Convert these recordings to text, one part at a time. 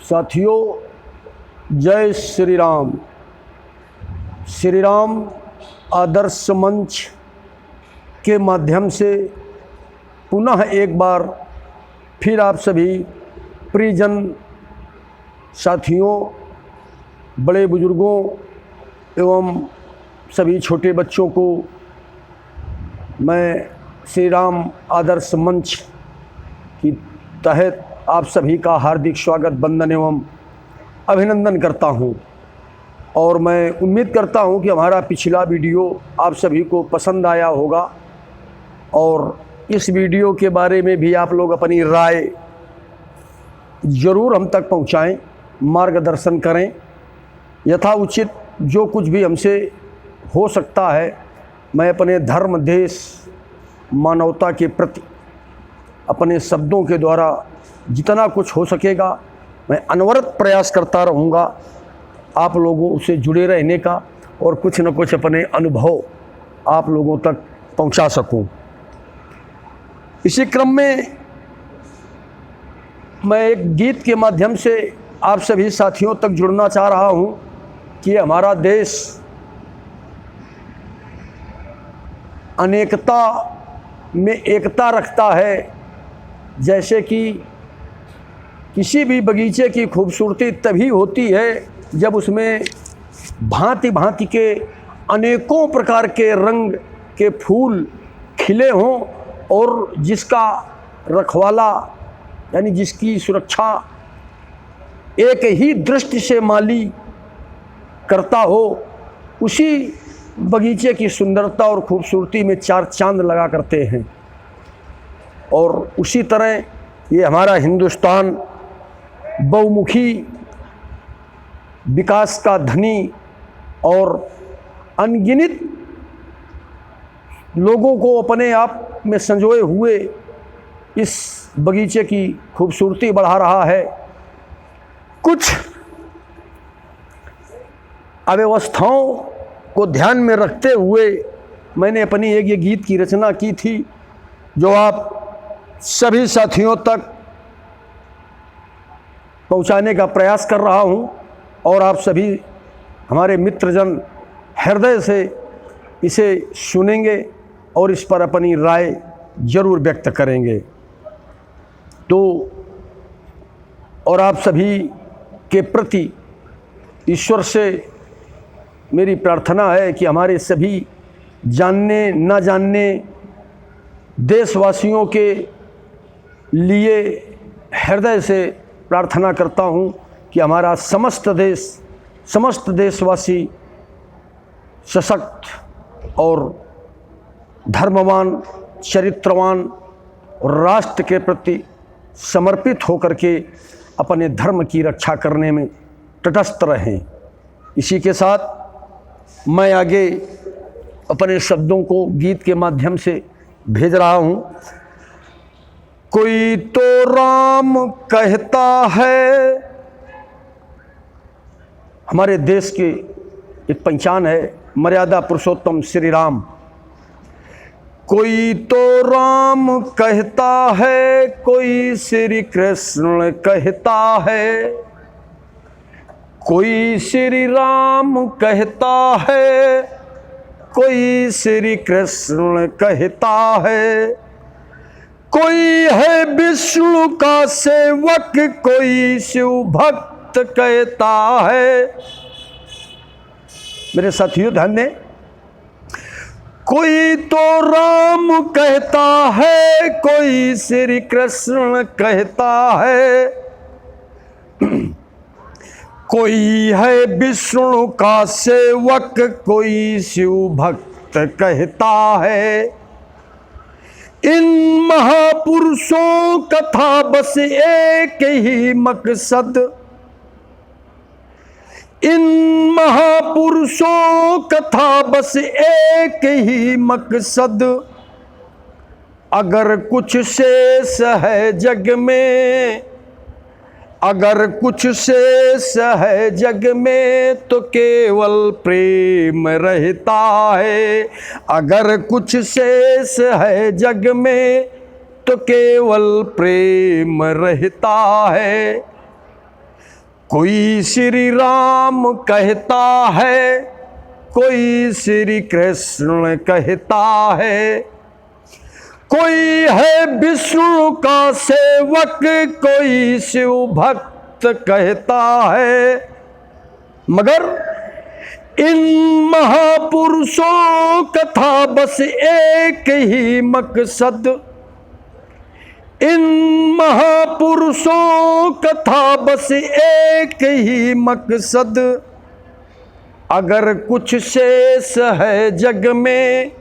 साथियों, जय श्री राम। श्री राम आदर्श मंच के माध्यम से पुनः एक बार फिर आप सभी परिजन साथियों, बड़े बुजुर्गों एवं सभी छोटे बच्चों को मैं श्री राम आदर्श मंच की तहत आप सभी का हार्दिक स्वागत, वंदन एवं अभिनंदन करता हूं। और मैं उम्मीद करता हूं कि हमारा पिछला वीडियो आप सभी को पसंद आया होगा और इस वीडियो के बारे में भी आप लोग अपनी राय ज़रूर हम तक पहुंचाएं, मार्गदर्शन करें। यथा उचित जो कुछ भी हमसे हो सकता है मैं अपने धर्म, देश, मानवता के प्रति अपने शब्दों के द्वारा जितना कुछ हो सकेगा मैं अनवरत प्रयास करता रहूँगा आप लोगों से जुड़े रहने का और कुछ न कुछ अपने अनुभव आप लोगों तक पहुँचा सकूँ। इसी क्रम में मैं एक गीत के माध्यम से आप सभी साथियों तक जुड़ना चाह रहा हूँ कि हमारा देश अनेकता में एकता रखता है। जैसे कि किसी भी बगीचे की खूबसूरती तभी होती है जब उसमें भांति भांति के अनेकों प्रकार के रंग के फूल खिले हों और जिसका रखवाला यानी जिसकी सुरक्षा एक ही दृष्टि से माली करता हो, उसी बगीचे की सुंदरता और खूबसूरती में चार चांद लगा करते हैं। और उसी तरह ये हमारा हिंदुस्तान बहुमुखी विकास का धनी और अनगिनत लोगों को अपने आप में संजोए हुए इस बगीचे की खूबसूरती बढ़ा रहा है। कुछ अव्यवस्थाओं को ध्यान में रखते हुए मैंने अपनी एक ये गीत की रचना की थी जो आप सभी साथियों तक पहुंचाने का प्रयास कर रहा हूं और आप सभी हमारे मित्रजन हृदय से इसे सुनेंगे और इस पर अपनी राय जरूर व्यक्त करेंगे। तो और आप सभी के प्रति ईश्वर से मेरी प्रार्थना है कि हमारे सभी जानने न जानने देशवासियों के लिए हृदय से प्रार्थना करता हूं कि हमारा समस्त देशवासी सशक्त और धर्मवान, चरित्रवान और राष्ट्र के प्रति समर्पित होकर के अपने धर्म की रक्षा करने में तटस्थ रहें। इसी के साथ मैं आगे अपने शब्दों को गीत के माध्यम से भेज रहा हूं। कोई तो राम कहता है, हमारे देश की एक पहचान है मर्यादा पुरुषोत्तम श्री राम। कोई तो राम कहता है, कोई श्री कृष्ण कहता है, कोई श्री राम कहता है, कोई श्री कृष्ण कहता है, कोई है विष्णु का सेवक, कोई शिव भक्त कहता है। मेरे साथियों ध्यान दें, कोई तो राम कहता है, कोई श्री कृष्ण कहता है, कोई है विष्णु का सेवक, कोई शिव भक्त कहता है। इन महापुरुषों का था बस एक ही मकसद, इन महापुरुषों का था बस एक ही मकसद। अगर कुछ शेष है जग में, अगर कुछ शेष है जग में तो केवल प्रेम रहता है। अगर कुछ शेष है जग में तो केवल प्रेम रहता है। कोई श्री राम कहता है, कोई श्री कृष्ण कहता है, कोई है विष्णु का सेवक, कोई शिव भक्त कहता है। मगर इन महापुरुषों का था बस एक ही मकसद, इन महापुरुषों का था बस एक ही मकसद। अगर कुछ शेष है जग में,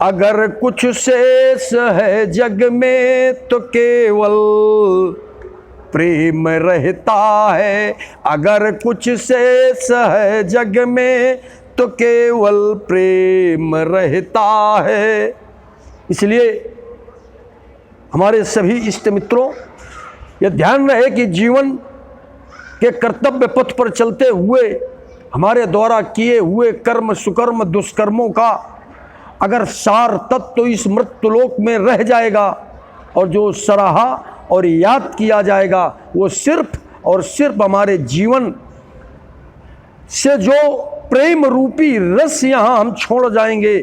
अगर कुछ शेष है जग में, तो केवल प्रेम रहता है। अगर कुछ शेष है जग में, तो केवल प्रेम रहता है। इसलिए हमारे सभी इष्ट मित्रों, यह ध्यान रहे कि जीवन के कर्तव्य पथ पर चलते हुए हमारे द्वारा किए हुए कर्म, सुकर्म, दुष्कर्मों का अगर सार तत्व तो इस मृत्युलोक में रह जाएगा, और जो सराहा और याद किया जाएगा वो सिर्फ और सिर्फ हमारे जीवन से जो प्रेम रूपी रस यहाँ हम छोड़ जाएंगे,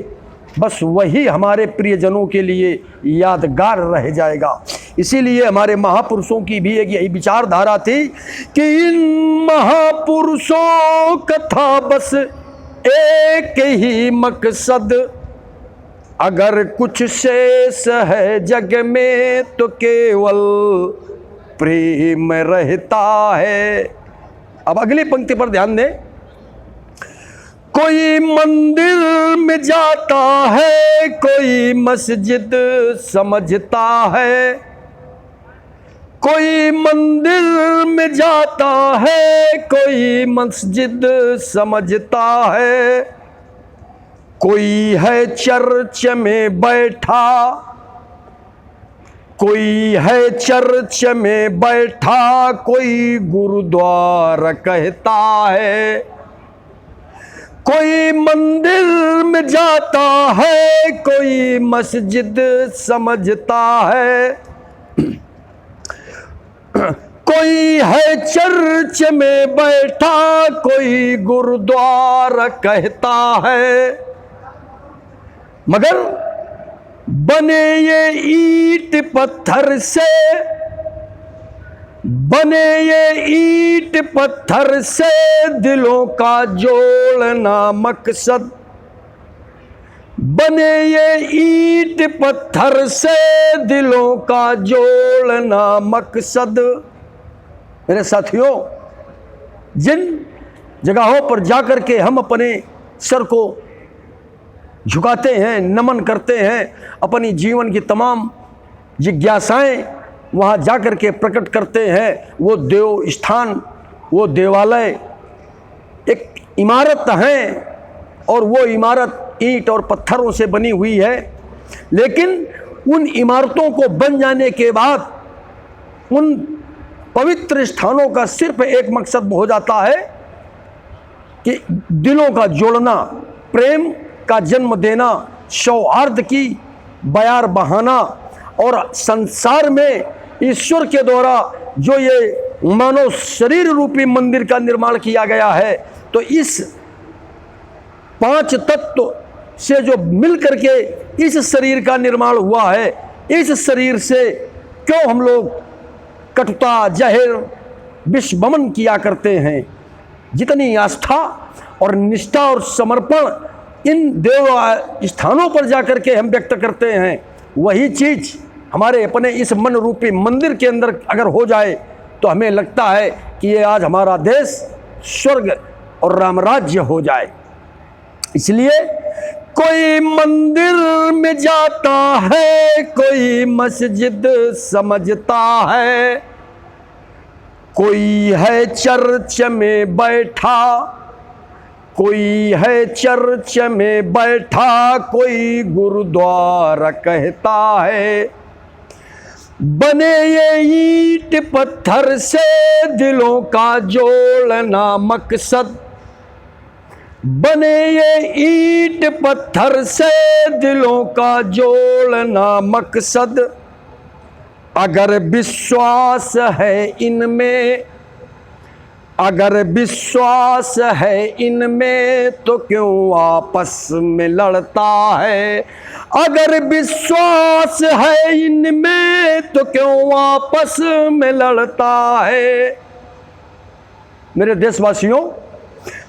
बस वही हमारे प्रियजनों के लिए यादगार रह जाएगा। इसीलिए हमारे महापुरुषों की भी एक यही विचारधारा थी कि इन महापुरुषों का था बस एक ही मकसद। अगर कुछ शेष है जग में, तो केवल प्रेम रहता है। अब अगली पंक्ति पर ध्यान दें। कोई मंदिर में जाता है, कोई मस्जिद समझता है, कोई मंदिर में जाता है, कोई मस्जिद समझता है, कोई है चर्च में बैठा, कोई है चर्च में बैठा, कोई गुरुद्वारा कहता है, कोई मंदिर में जाता है, कोई मस्जिद समझता है, कोई है चर्च में बैठा, कोई गुरुद्वारा कहता है। मगर बने ये ईंट पत्थर से, बने ये ईंट पत्थर से, दिलों का जोड़ना मकसद। बने ये ईंट पत्थर से, दिलों का जोड़ना मकसद। मेरे साथियों, जिन जगहों पर जाकर के हम अपने सर को झुकाते हैं, नमन करते हैं, अपनी जीवन की तमाम जिज्ञासाएं वहाँ जाकर के प्रकट करते हैं, वो देव स्थान, वो देवालय एक इमारत है, और वो इमारत ईंट और पत्थरों से बनी हुई है। लेकिन उन इमारतों को बन जाने के बाद उन पवित्र स्थानों का सिर्फ एक मकसद हो जाता है कि दिलों का जोड़ना, प्रेम का जन्म देना, सौहार्द की बयार बहाना, और संसार में ईश्वर के द्वारा जो ये मानव शरीर रूपी मंदिर का निर्माण किया गया है, तो इस 5 तत्व से जो मिल करके इस शरीर का निर्माण हुआ है, इस शरीर से क्यों हम लोग कटुता, जहर, विषवमन किया करते हैं। जितनी आस्था और निष्ठा और समर्पण इन देव स्थानों पर जाकर के हम व्यक्त करते हैं, वही चीज़ हमारे अपने इस मन रूपी मंदिर के अंदर अगर हो जाए, तो हमें लगता है कि ये आज हमारा देश स्वर्ग और रामराज्य हो जाए। इसलिए कोई मंदिर में जाता है, कोई मस्जिद समझता है, कोई है चर्च में बैठा, कोई है चर्च में बैठा, कोई गुरुद्वारा कहता है। बने ये ईंट पत्थर से, दिलों का जोड़ना मकसद। बने ये ईंट पत्थर से, दिलों का जोड़ना मकसद। अगर विश्वास है इनमें, अगर विश्वास है इनमें तो क्यों आपस में लड़ता है। अगर विश्वास है इनमें तो क्यों आपस में लड़ता है। मेरे देशवासियों,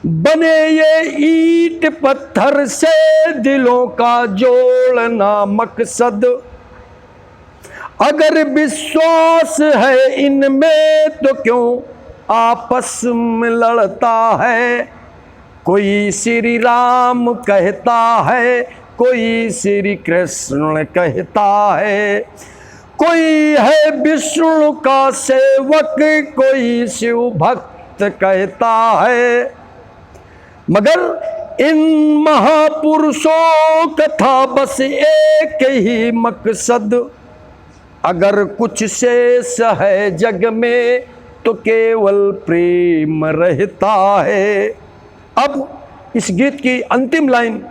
बने ये ईंट पत्थर से दिलों का जोड़ना मकसद। अगर विश्वास है इनमें तो क्यों आपस में लड़ता है। कोई श्री राम कहता है, कोई श्री कृष्ण कहता है, कोई है विष्णु का सेवक, कोई शिव भक्त कहता है। मगर इन महापुरुषों का था बस एक ही मकसद। अगर कुछ शेष है जग में तो केवल प्रेम रहता है। अब इस गीत की अंतिम लाइन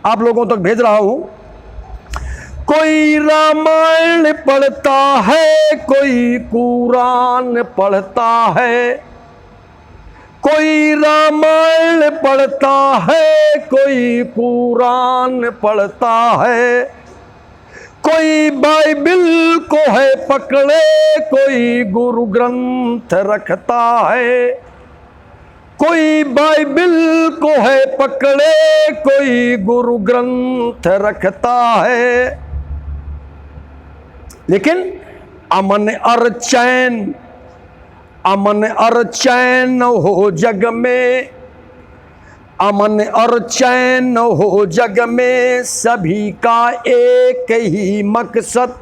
आप लोगों तक भेज रहा हूं। कोई रामायण पढ़ता है, कोई कुरान पढ़ता है, कोई रामायण पढ़ता है, कोई कुरान पढ़ता है, कोई बाइबिल को है पकड़े, कोई गुरु ग्रंथ रखता है। कोई बाइबिल को है पकड़े, कोई गुरु ग्रंथ रखता है। लेकिन अमन और चैन, अमन और चैन हो जग में, अमन और चैन हो जग में सभी का एक ही मकसद।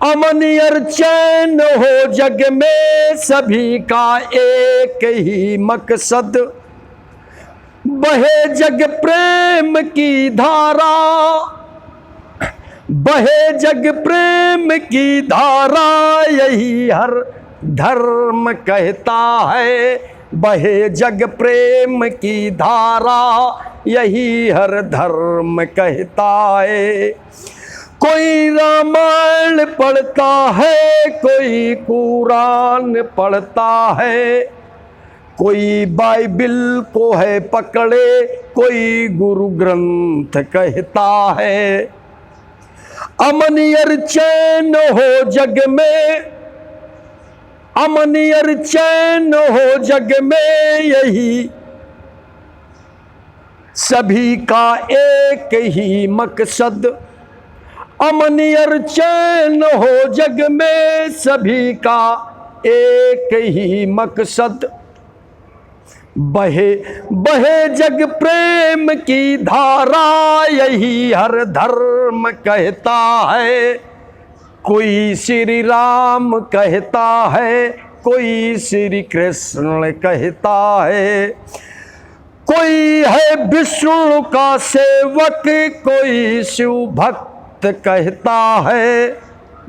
अमन और चैन हो जग में सभी का एक ही मकसद। बहे जग प्रेम की धारा, बहे जग प्रेम की धारा, यही हर धर्म कहता है। बहे जग प्रेम की धारा, यही हर धर्म कहता है। कोई रामायण पढ़ता है, कोई कुरान पढ़ता है, कोई बाइबिल को है पकड़े, कोई गुरु ग्रंथ कहता है। अमन और चैन हो जग में, अमन और चैन हो जग में, यही सभी का एक ही मकसद। अमन और चैन हो जग में सभी का एक ही मकसद। बहे बहे जग प्रेम की धारा, यही हर धर्म कहता है। कोई श्री राम कहता है, कोई श्री कृष्ण कहता है, कोई है विष्णु का सेवक, कोई शिव भक्त कहता है।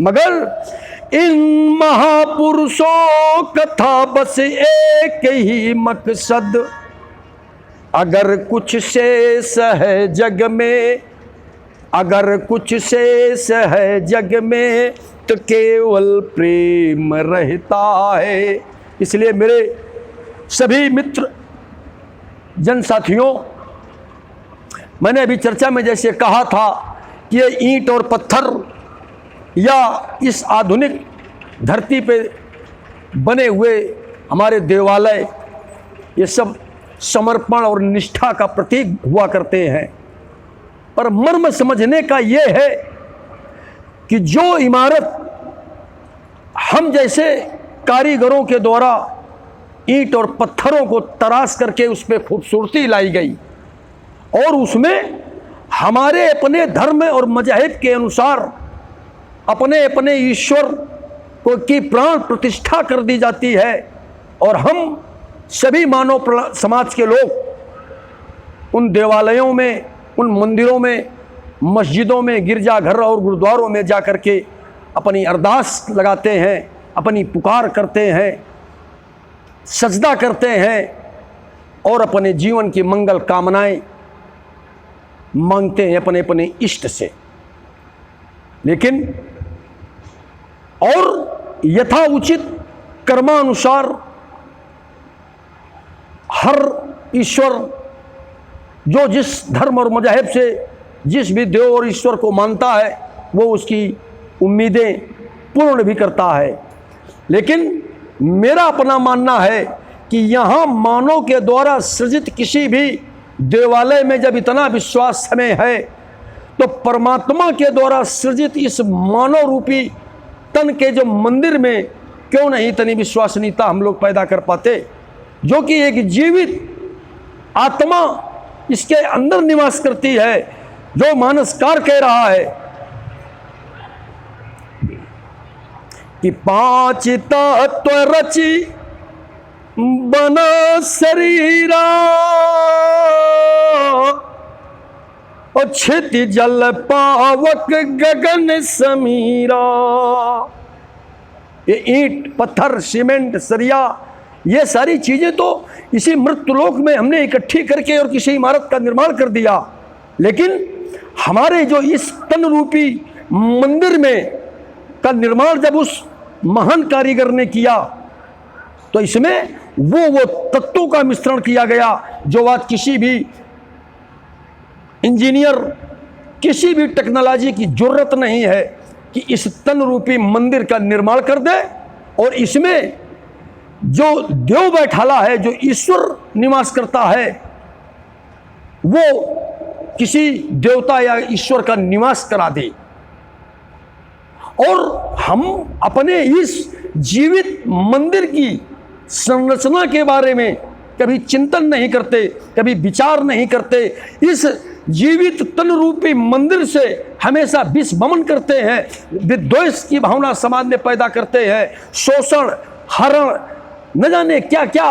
मगर इन महापुरुषों का था बस एक ही मकसद। अगर कुछ शेष है जग में, अगर कुछ शेष है जग में तो केवल प्रेम रहता है। इसलिए मेरे सभी मित्र जन साथियों, मैंने अभी चर्चा में जैसे कहा था कि ये ईंट और पत्थर या इस आधुनिक धरती पे बने हुए हमारे देवालय, ये सब समर्पण और निष्ठा का प्रतीक हुआ करते हैं। पर मर्म समझने का ये है कि जो इमारत हम जैसे कारीगरों के द्वारा ईंट और पत्थरों को तराश करके उस पर खूबसूरती लाई गई और उसमें हमारे अपने धर्म और मजहब के अनुसार अपने अपने ईश्वर को की प्राण प्रतिष्ठा कर दी जाती है, और हम सभी मानव समाज के लोग उन देवालयों में, उन मंदिरों में, मस्जिदों में, गिरजाघर और गुरुद्वारों में जा कर के अपनी अरदास लगाते हैं, अपनी पुकार करते हैं, सजदा करते हैं और अपने जीवन की मंगल कामनाएं मांगते हैं अपने अपने इष्ट से। लेकिन और यथा उचित कर्मानुसार हर ईश्वर जो जिस धर्म और मज़हब से जिस भी देव और ईश्वर को मानता है वो उसकी उम्मीदें पूर्ण भी करता है। लेकिन मेरा अपना मानना है कि यहाँ मानव के द्वारा सृजित किसी भी देवालय में जब इतना विश्वास हमें है तो परमात्मा के द्वारा सृजित इस मानव रूपी तन के जो मंदिर में क्यों नहीं इतनी विश्वसनीयता हम लोग पैदा कर पाते, जो कि एक जीवित आत्मा इसके अंदर निवास करती है, जो मानसकार कह रहा है कि 5 तत्व रची बना शरीरा और क्षिति जल पावक गगन समीरा। ये ईंट पत्थर सीमेंट सरिया ये सारी चीजें तो इसी मृत्युलोक में हमने इकट्ठी करके और किसी इमारत का निर्माण कर दिया, लेकिन हमारे जो इस तन रूपी मंदिर में का निर्माण जब उस महान कारीगर ने किया तो इसमें वो तत्वों का मिश्रण किया गया जो आज किसी भी इंजीनियर किसी भी टेक्नोलॉजी की जरूरत नहीं है कि इस तन रूपी मंदिर का निर्माण कर दे और इसमें जो देव बैठाला है, जो ईश्वर निवास करता है, वो किसी देवता या ईश्वर का निवास करा दे। और हम अपने इस जीवित मंदिर की संरचना के बारे में कभी चिंतन नहीं करते, कभी विचार नहीं करते। इस जीवित तन रूपी मंदिर से हमेशा विषमन करते हैं, विद्वेष की भावना समाज में पैदा करते हैं, शोषण हरण न जाने क्या क्या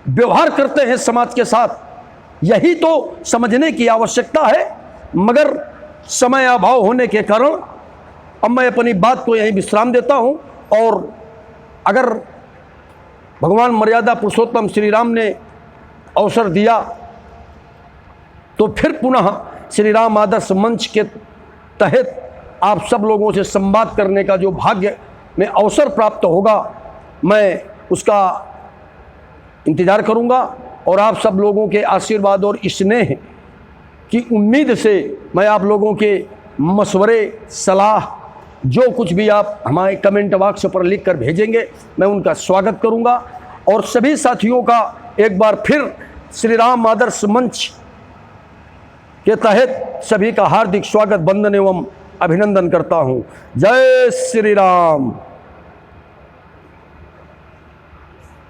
व्यवहार करते हैं समाज के साथ। यही तो समझने की आवश्यकता है, मगर समय अभाव होने के कारण अब मैं अपनी बात को यहीं विश्राम देता हूं। और अगर भगवान मर्यादा पुरुषोत्तम श्री राम ने अवसर दिया तो फिर पुनः श्री राम आदर्श मंच के तहत आप सब लोगों से संवाद करने का जो भाग्य में अवसर प्राप्त होगा, मैं उसका इंतज़ार करूंगा। और आप सब लोगों के आशीर्वाद और स्नेह की उम्मीद से मैं आप लोगों के मशवरे, सलाह, जो कुछ भी आप हमारे कमेंट बॉक्स पर लिख कर भेजेंगे मैं उनका स्वागत करूंगा। और सभी साथियों का एक बार फिर श्री राम आदर्श मंच के तहत सभी का हार्दिक स्वागत, वंदन एवं अभिनंदन करता हूं। जय श्री राम।